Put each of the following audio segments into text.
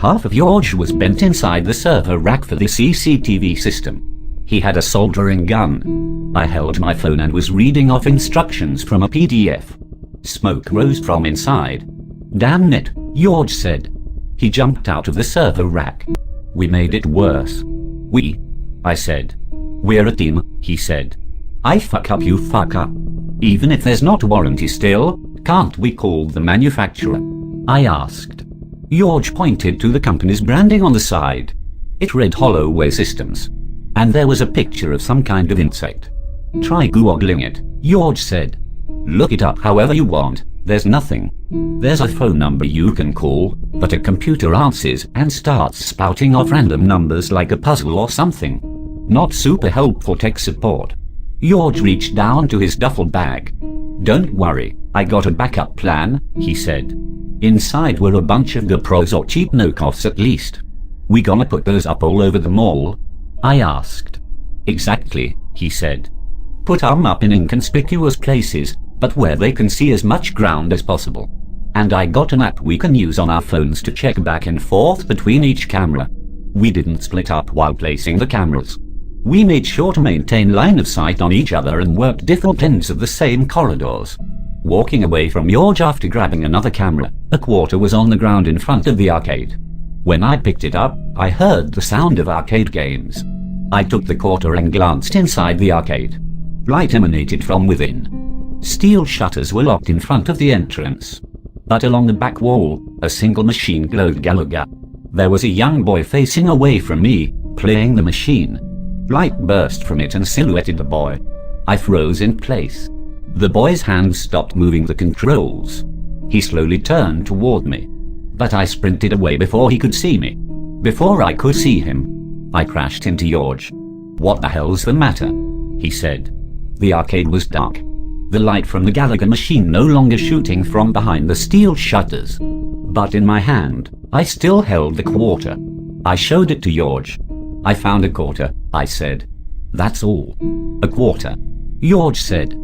Half of George was bent inside the server rack for the CCTV system. He had a soldering gun. I held my phone and was reading off instructions from a PDF. Smoke rose from inside. "Damn it," George said. He jumped out of the server rack. "We made it worse." "We?" I said. "We're a team," he said. "I fuck up, you fuck up. Even if there's not a warranty still, can't we call the manufacturer?" I asked. George pointed to the company's branding on the side. It read Holloway Systems. And there was a picture of some kind of insect. "Try googling it," George said. "Look it up however you want, there's nothing. There's a phone number you can call, but a computer answers and starts spouting off random numbers like a puzzle or something. Not super helpful tech support." George reached down to his duffel bag. "Don't worry, I got a backup plan," he said. "Inside were a bunch of GoPros or cheap knockoffs at least. We gonna put those up all over the mall?" I asked. "Exactly," he said. "Put 'em up in inconspicuous places, but where they can see as much ground as possible. And I got an app we can use on our phones to check back and forth between each camera. We didn't split up while placing the cameras. We made sure to maintain line of sight on each other and worked different ends of the same corridors." Walking away from George after grabbing another camera, a quarter was on the ground in front of the arcade. When I picked it up, I heard the sound of arcade games. I took the quarter and glanced inside the arcade. Light emanated from within. Steel shutters were locked in front of the entrance. But along the back wall, a single machine glowed Galaga. There was a young boy facing away from me, playing the machine. Light burst from it and silhouetted the boy. I froze in place. The boy's hands stopped moving the controls. He slowly turned toward me. But I sprinted away before he could see me. Before I could see him, I crashed into George. "What the hell's the matter?" he said. The arcade was dark. The light from the Gallagher machine no longer shooting from behind the steel shutters. But in my hand, I still held the quarter. I showed it to George. "I found a quarter," I said. "That's all." "A quarter," George said.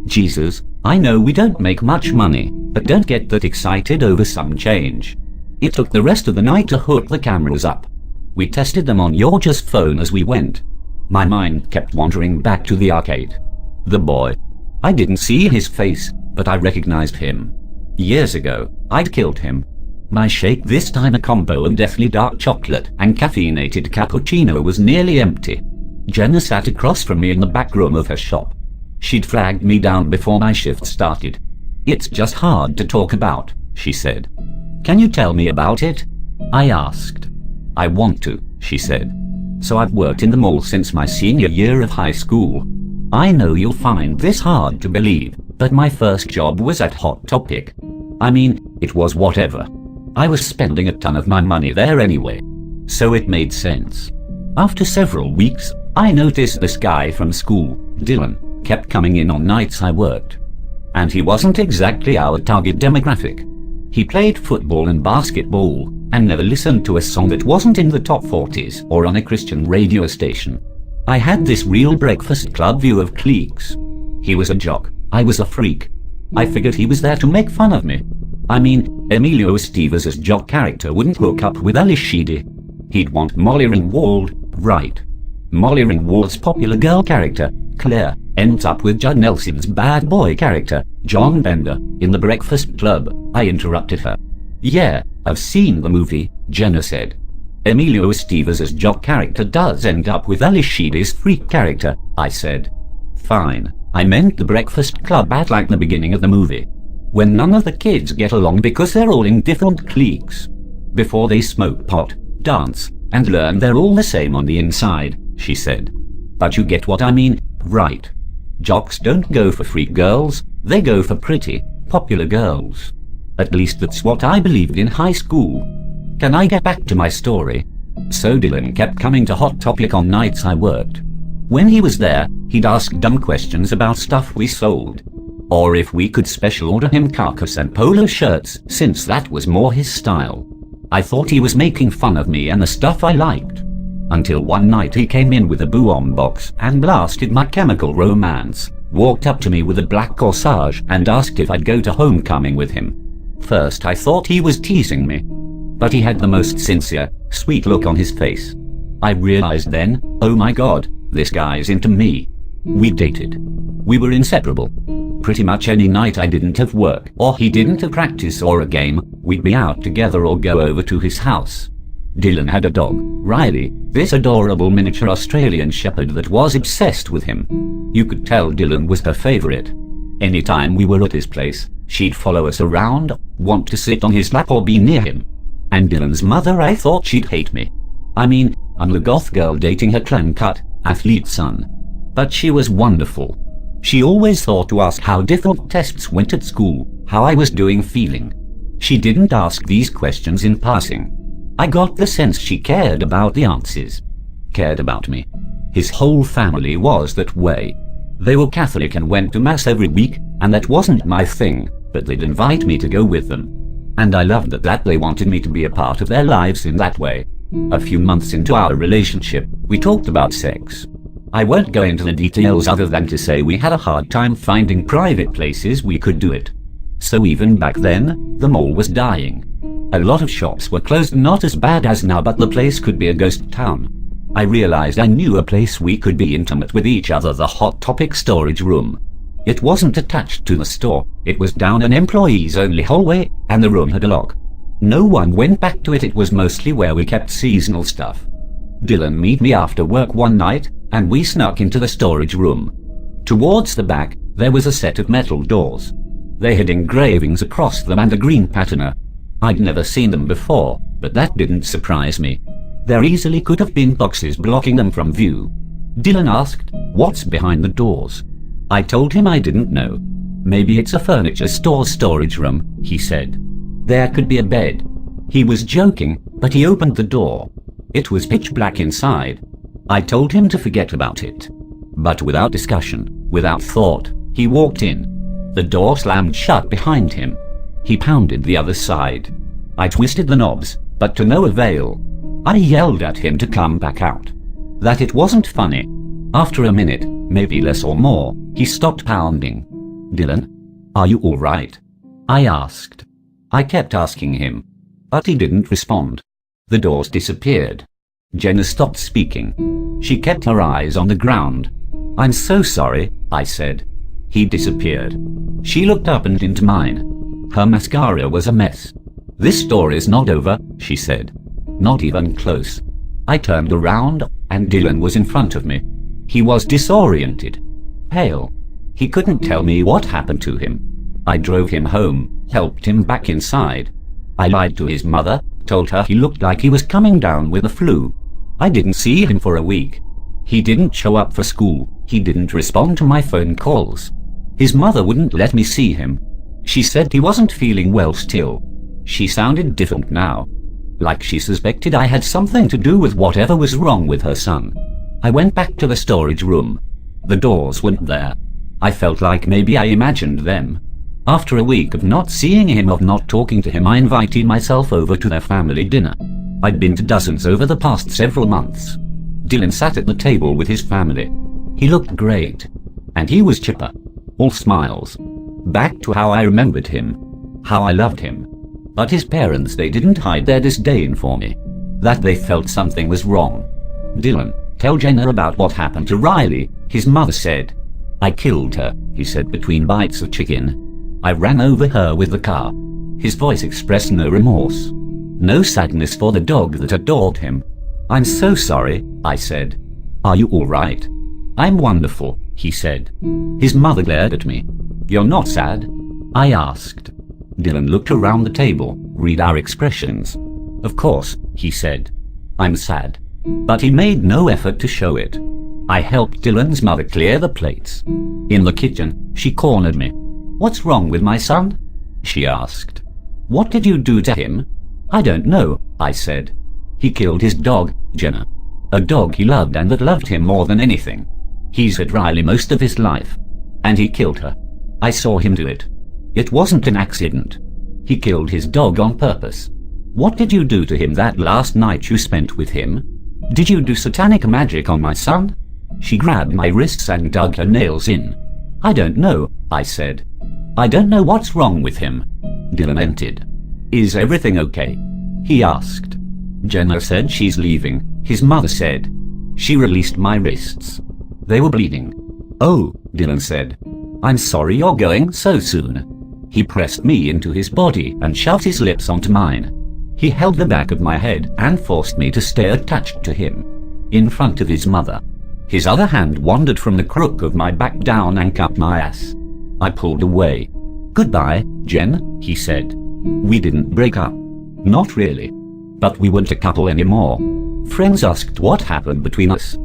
"Jesus, I know we don't make much money, but don't get that excited over some change." It took the rest of the night to hook the cameras up. We tested them on George's phone as we went. My mind kept wandering back to the arcade. The boy. I didn't see his face, but I recognized him. Years ago, I'd killed him. My shake, this time a combo of deathly dark chocolate and caffeinated cappuccino, was nearly empty. Jenna sat across from me in the back room of her shop. She'd flagged me down before my shift started. "It's just hard to talk about," she said. "Can you tell me about it?" I asked. "I want to," she said. "So I've worked in the mall since my senior year of high school. I know you'll find this hard to believe, but my first job was at Hot Topic. I mean, it was whatever. I was spending a ton of my money there anyway. So it made sense. After several weeks, I noticed this guy from school, Dylan, kept coming in on nights I worked. And he wasn't exactly our target demographic. He played football and basketball, and never listened to a song that wasn't in the top 40s or on a Christian radio station. I had this real Breakfast Club view of cliques. He was a jock, I was a freak. I figured he was there to make fun of me. I mean, Emilio Estevez' jock character wouldn't hook up with Ali Sheedy. He'd want Molly Ringwald, right. Molly Ringwald's popular girl character, Claire, ends up with Judd Nelson's bad boy character, John Bender, in the Breakfast Club. I interrupted her. "Yeah, I've seen the movie," Jenna said. "Emilio Estevez' jock character does end up with Ali Sheedy's freak character," I said. "Fine, I meant the Breakfast Club at like the beginning of the movie. When none of the kids get along because they're all in different cliques. Before they smoke pot, dance, and learn they're all the same on the inside," she said. "But you get what I mean, right? Jocks don't go for freak girls, they go for pretty, popular girls. At least that's what I believed in high school. Can I get back to my story? So Dylan kept coming to Hot Topic on nights I worked. When he was there, he'd ask dumb questions about stuff we sold. Or if we could special order him carcass and polo shirts, since that was more his style. I thought he was making fun of me and the stuff I liked. Until one night he came in with a boom box and blasted My Chemical Romance, walked up to me with a black corsage and asked if I'd go to homecoming with him. First I thought he was teasing me. but he had the most sincere, sweet look on his face. I realized then, oh my god, this guy's into me. We dated. We were inseparable. Pretty much any night I didn't have work, or he didn't have practice or a game, we'd be out together or go over to his house. Dylan had a dog, Riley, this adorable miniature Australian shepherd that was obsessed with him. You could tell Dylan was her favorite. Anytime we were at his place, she'd follow us around, want to sit on his lap or be near him. And Dylan's mother, I thought she'd hate me. I mean, I'm a goth girl dating her clean-cut, athlete son. But she was wonderful. She always thought to ask how different tests went at school, how I was doing feeling. She didn't ask these questions in passing. I got the sense she cared about the answers. Cared about me. His whole family was that way. They were Catholic and went to Mass every week, and that wasn't my thing, but they'd invite me to go with them. And I loved that they wanted me to be a part of their lives in that way. A few months into our relationship, we talked about sex. I won't go into the details other than to say we had a hard time finding private places we could do it. So even back then, the mall was dying. A lot of shops were closed, not as bad as now, but the place could be a ghost town. I realized I knew a place we could be intimate with each other, the Hot Topic storage room. It wasn't attached to the store, it was down an employees-only hallway, and the room had a lock. No one went back to it, it was mostly where we kept seasonal stuff. Dylan met me after work one night, and we snuck into the storage room. Towards the back, there was a set of metal doors. They had engravings across them and a green patina. I'd never seen them before, but that didn't surprise me. There easily could have been boxes blocking them from view. Dylan asked, "What's behind the doors?" I told him I didn't know. "Maybe it's a furniture store storage room," he said. "There could be a bed." He was joking, but he opened the door. It was pitch black inside. I told him to forget about it. But without discussion, without thought, he walked in. The door slammed shut behind him. He pounded the other side. I twisted the knobs, but to no avail. I yelled at him to come back out. That it wasn't funny. After a minute, maybe less or more, he stopped pounding. "Dylan, are you all right?" I asked. I kept asking him, but he didn't respond. The doors disappeared. Jenna stopped speaking. She kept her eyes on the ground. "I'm so sorry," I said. He disappeared. She looked up and into mine. Her mascara was a mess. "This story's not over," she said. "Not even close." I turned around, and Dylan was in front of me. He was disoriented, pale. He couldn't tell me what happened to him. I drove him home, helped him back inside. I lied to his mother, told her he looked like he was coming down with the flu. I didn't see him for a week. He didn't show up for school. He didn't respond to my phone calls. His mother wouldn't let me see him. She said he wasn't feeling well still. She sounded different now, like she suspected I had something to do with whatever was wrong with her son. I went back to the storage room. The doors weren't there. I felt like maybe I imagined them. After a week of not seeing him, of not talking to him, I invited myself over to their family dinner. I'd been to dozens over the past several months. Dylan sat at the table with his family. He looked great, and he was chipper, all smiles. Back to how I remembered him, how I loved him. But his parents, they didn't hide their disdain for me, that they felt something was wrong. "Dylan, tell Jenna about what happened to Riley," his mother said. "I killed her," he said between bites of chicken. "I ran over her with the car." His voice expressed no remorse, no sadness for the dog that adored him. "I'm so sorry," I said. "Are you all right?" "I'm wonderful," he said. His mother glared at me. "You're not sad?" I asked. Dylan looked around the table, read our expressions. "Of course," he said. "I'm sad." But he made no effort to show it. I helped Dylan's mother clear the plates. In the kitchen, she cornered me. "What's wrong with my son?" she asked. "What did you do to him?" "I don't know," I said. "He killed his dog, Jenna. A dog he loved and that loved him more than anything. He's had Riley most of his life. And he killed her. I saw him do it. It wasn't an accident. He killed his dog on purpose." "What did you do to him that last night you spent with him? Did you do satanic magic on my son?" She grabbed my wrists and dug her nails in. "I don't know," I said. "I don't know what's wrong with him." Dylan entered. "Is everything okay?" he asked. Jenna said she's leaving, his mother said. She released my wrists. They were bleeding. Oh, Dylan said. I'm sorry you're going so soon. He pressed me into his body and shoved his lips onto mine. He held the back of my head and forced me to stay attached to him, in front of his mother. His other hand wandered from the crook of my back down and cupped my ass. I pulled away. Goodbye, Jen, he said. We didn't break up. Not really. But we weren't a couple anymore. Friends asked what happened between us.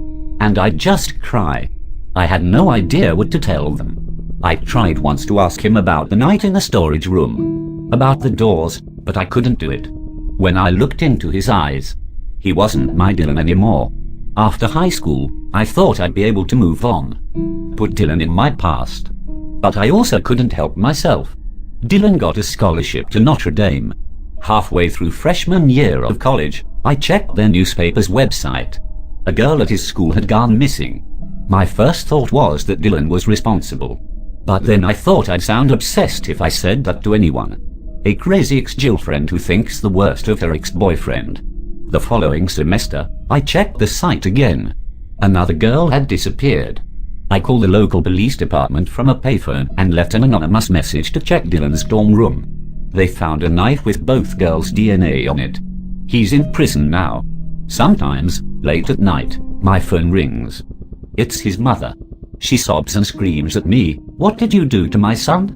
And I'd just cry. I had no idea what to tell them. I tried once to ask him about the night in the storage room. About the doors, but I couldn't do it. When I looked into his eyes, he wasn't my Dylan anymore. After high school, I thought I'd be able to move on. Put Dylan in my past. But I also couldn't help myself. Dylan got a scholarship to Notre Dame. Halfway through freshman year of college, I checked their newspaper's website. A girl at his school had gone missing. My first thought was that Dylan was responsible. But then I thought I'd sound obsessed if I said that to anyone. A crazy ex-girlfriend who thinks the worst of her ex-boyfriend. The following semester, I checked the site again. Another girl had disappeared. I called the local police department from a payphone and left an anonymous message to check Dylan's dorm room. They found a knife with both girls' DNA on it. He's in prison now. Sometimes, late at night, my phone rings. It's his mother. She sobs and screams at me, "What did you do to my son?"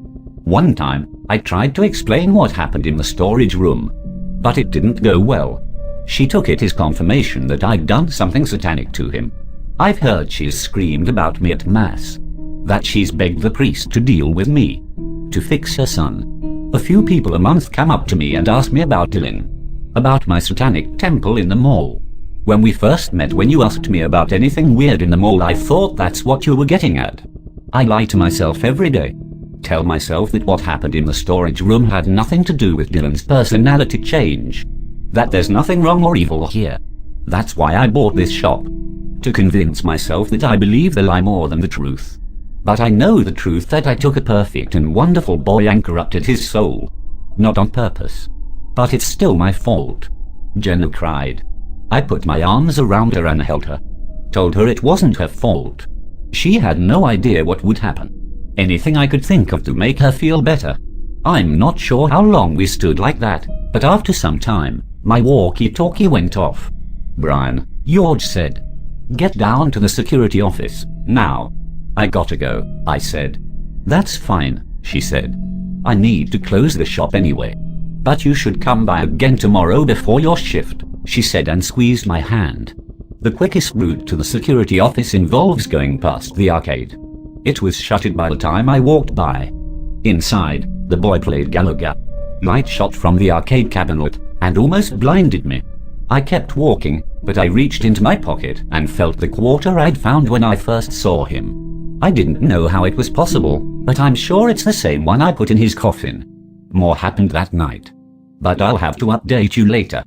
One time, I tried to explain what happened in the storage room, but it didn't go well. She took it as confirmation that I'd done something satanic to him. I've heard she's screamed about me at Mass. That she's begged the priest to deal with me. To fix her son. A few people a month come up to me and ask me about Dylan. About my satanic temple in the mall. When we first met, when you asked me about anything weird in the mall, I thought that's what you were getting at. I lie to myself every day. Tell myself that what happened in the storage room had nothing to do with Dylan's personality change. That there's nothing wrong or evil here. That's why I bought this shop. To convince myself that I believe the lie more than the truth. But I know the truth, that I took a perfect and wonderful boy and corrupted his soul. Not on purpose. But it's still my fault. Jenna cried. I put my arms around her and held her. Told her it wasn't her fault. She had no idea what would happen. Anything I could think of to make her feel better. I'm not sure how long we stood like that, but after some time, my walkie-talkie went off. Brian, George said. Get down to the security office, now. I gotta go, I said. That's fine, she said. I need to close the shop anyway. But you should come by again tomorrow before your shift, she said and squeezed my hand. The quickest route to the security office involves going past the arcade. It was shuttered by the time I walked by. Inside, the boy played Galaga. Light shot from the arcade cabinet and almost blinded me. I kept walking, but I reached into my pocket and felt the quarter I'd found when I first saw him. I didn't know how it was possible, but I'm sure it's the same one I put in his coffin. More happened that night. But I'll have to update you later.